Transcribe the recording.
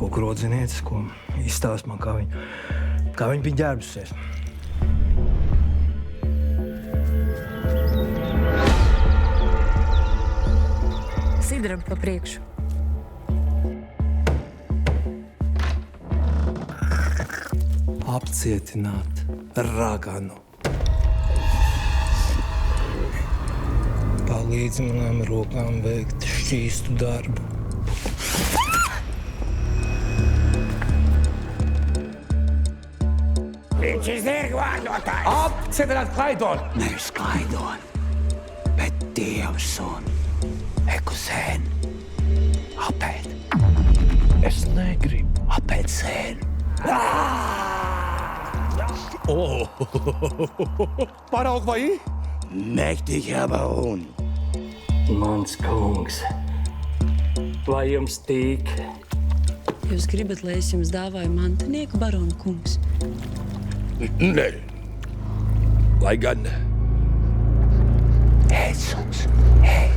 koku rodzinietes, ko izstāst man, kā viņa bija ģērbusies. Sidram pa priekšu. Apcietināt raganu. Palīdz manām rokām veikt šķīstu darbu. Viņš ir zirgvārdotājs! Apcietināt Klaidonu! Nevis Klaidonu, bet Dievs un Ekusēn. Apēd. Es negribu. Apēd sēnu. Paraug vai? Mächtiger Baron. Mans kungs, vai jums tīk? Jūs gribat, lai es jums dāvāju mantinieku, barona kungs? Nē. Lai gan. Ēd, suns, ēd.